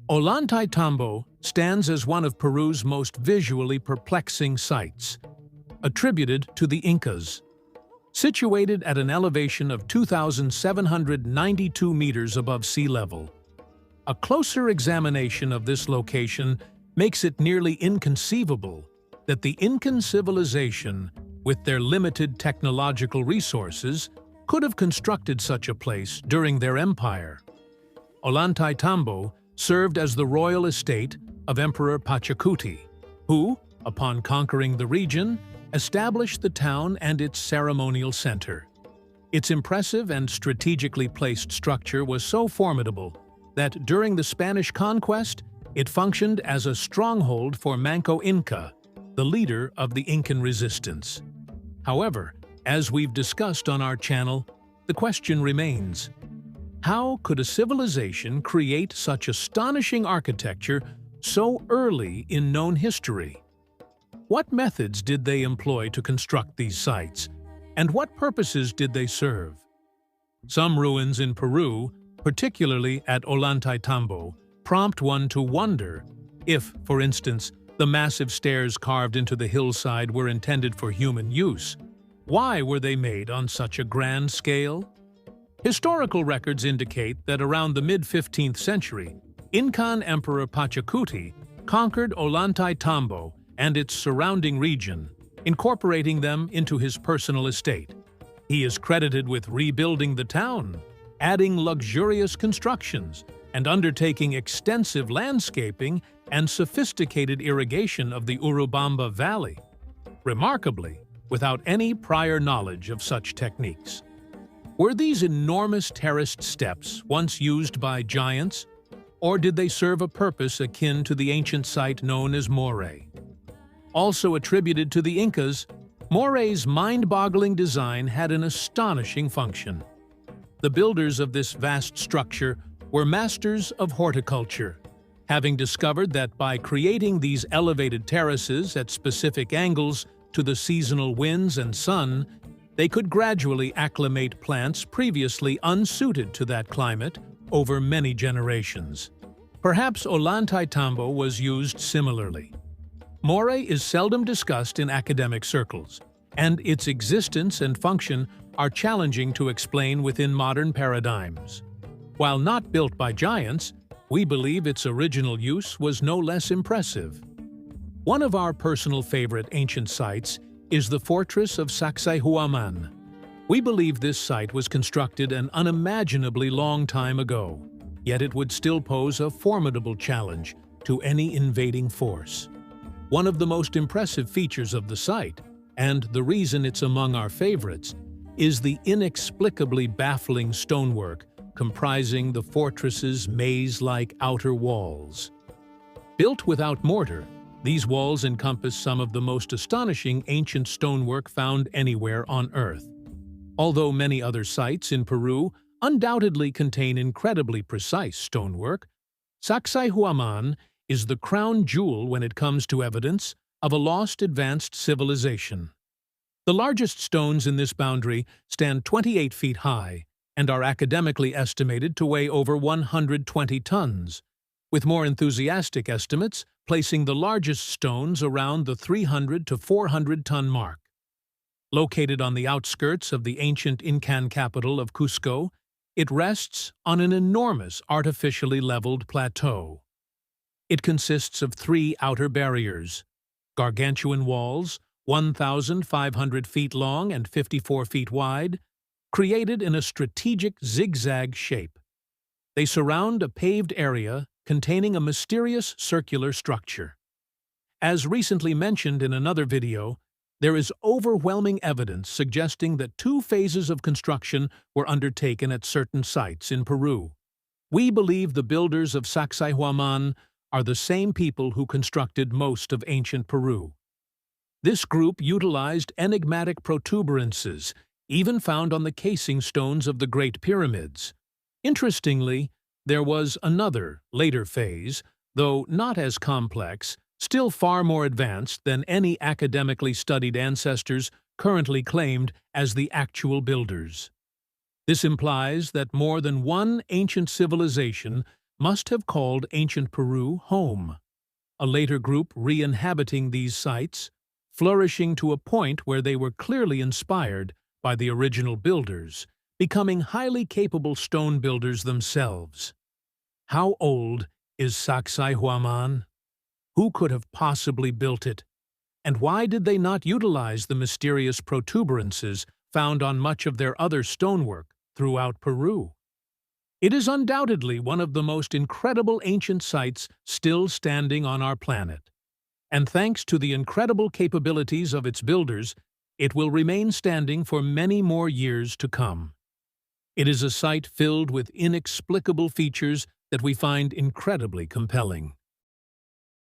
Ollantaytambo stands as one of Peru's most visually perplexing sites, attributed to the Incas. Situated at an elevation of 2,792 meters above sea level, a closer examination of this location makes it nearly inconceivable that the Incan civilization, with their limited technological resources, could have constructed such a place during their empire. Ollantaytambo served as the royal estate of Emperor Pachacuti, who, upon conquering the region, established the town and its ceremonial center. Its impressive and strategically placed structure was so formidable that during the Spanish conquest, it functioned as a stronghold for Manco Inca, the leader of the Incan resistance. However, as we've discussed on our channel, the question remains: how could a civilization create such astonishing architecture so early in known history? What methods did they employ to construct these sites, and what purposes did they serve? Some ruins in Peru, particularly at Ollantaytambo, prompt one to wonder if, for instance, the massive stairs carved into the hillside were intended for human use. Why were they made on such a grand scale? Historical records indicate that around the mid-15th century, Incan Emperor Pachacuti conquered Ollantaytambo and its surrounding region, incorporating them into his personal estate. He is credited with rebuilding the town, adding luxurious constructions, and undertaking extensive landscaping and sophisticated irrigation of the Urubamba Valley, remarkably, without any prior knowledge of such techniques. Were these enormous terraced steps once used by giants, or did they serve a purpose akin to the ancient site known as Moray? Also attributed to the Incas, Moray's mind-boggling design had an astonishing function. The builders of this vast structure were masters of horticulture, having discovered that by creating these elevated terraces at specific angles to the seasonal winds and sun, they could gradually acclimate plants previously unsuited to that climate over many generations. Perhaps Ollantaytambo was used similarly. Moray is seldom discussed in academic circles, and its existence and function are challenging to explain within modern paradigms. While not built by giants, we believe its original use was no less impressive. One of our personal favorite ancient sites is the fortress of Sacsayhuaman. We believe this site was constructed an unimaginably long time ago, yet it would still pose a formidable challenge to any invading force. One of the most impressive features of the site, and the reason it's among our favorites, is the inexplicably baffling stonework comprising the fortress's maze-like outer walls. Built without mortar, these walls encompass some of the most astonishing ancient stonework found anywhere on Earth. Although many other sites in Peru undoubtedly contain incredibly precise stonework, Sacsayhuaman is the crown jewel when it comes to evidence of a lost advanced civilization. The largest stones in this boundary stand 28 feet high and are academically estimated to weigh over 120 tons, with more enthusiastic estimates placing the largest stones around the 300 to 400-ton mark. Located on the outskirts of the ancient Incan capital of Cusco, it rests on an enormous artificially leveled plateau. It consists of 3 outer barriers: gargantuan walls, 1,500 feet long and 54 feet wide, created in a strategic zigzag shape. They surround a paved area containing a mysterious circular structure. As recently mentioned in another video, there is overwhelming evidence suggesting that 2 phases of construction were undertaken at certain sites in Peru. We believe the builders of Sacsayhuaman are the same people who constructed most of ancient Peru. This group utilized enigmatic protuberances, even found on the casing stones of the Great Pyramids. Interestingly, there was another, later phase, though not as complex, still far more advanced than any academically studied ancestors currently claimed as the actual builders. This implies that more than one ancient civilization must have called ancient Peru home, a later group re-inhabiting these sites, flourishing to a point where they were clearly inspired by the original builders, becoming highly capable stone builders themselves. How old is Sacsayhuaman? Who could have possibly built it? And why did they not utilize the mysterious protuberances found on much of their other stonework throughout Peru? It is undoubtedly one of the most incredible ancient sites still standing on our planet. And thanks to the incredible capabilities of its builders, it will remain standing for many more years to come. It is a site filled with inexplicable features that we find incredibly compelling.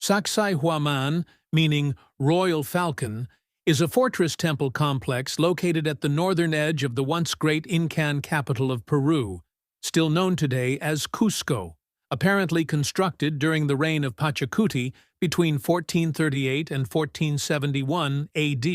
Sacsayhuaman, meaning Royal Falcon, is a fortress temple complex located at the northern edge of the once great Incan capital of Peru, still known today as Cusco, apparently constructed during the reign of Pachacuti between 1438 and 1471 AD.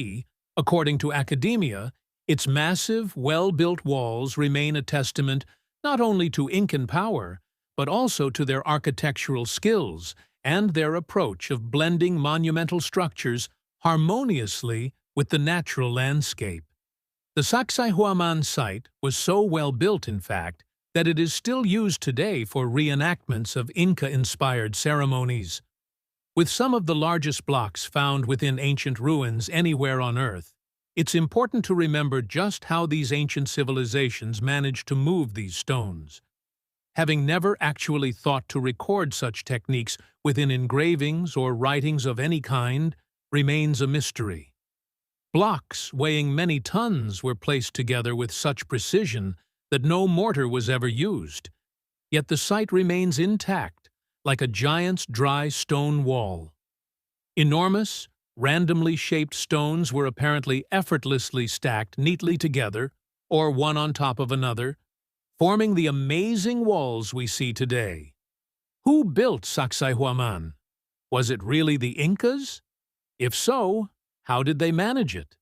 According to academia, its massive, well-built walls remain a testament not only to Incan power, but also to their architectural skills and their approach of blending monumental structures harmoniously with the natural landscape. The Sacsayhuaman site was so well built, in fact, that it is still used today for reenactments of Inca-inspired ceremonies. With some of the largest blocks found within ancient ruins anywhere on Earth, it's important to remember just how these ancient civilizations managed to move these stones. Having never actually thought to record such techniques within engravings or writings of any kind remains a mystery. Blocks weighing many tons were placed together with such precision that no mortar was ever used, yet the site remains intact, like a giant's dry stone wall. Enormous, randomly shaped stones were apparently effortlessly stacked neatly together, or one on top of another, forming the amazing walls we see today. Who built Sacsayhuaman? Was it really the Incas? If so, how did they manage it?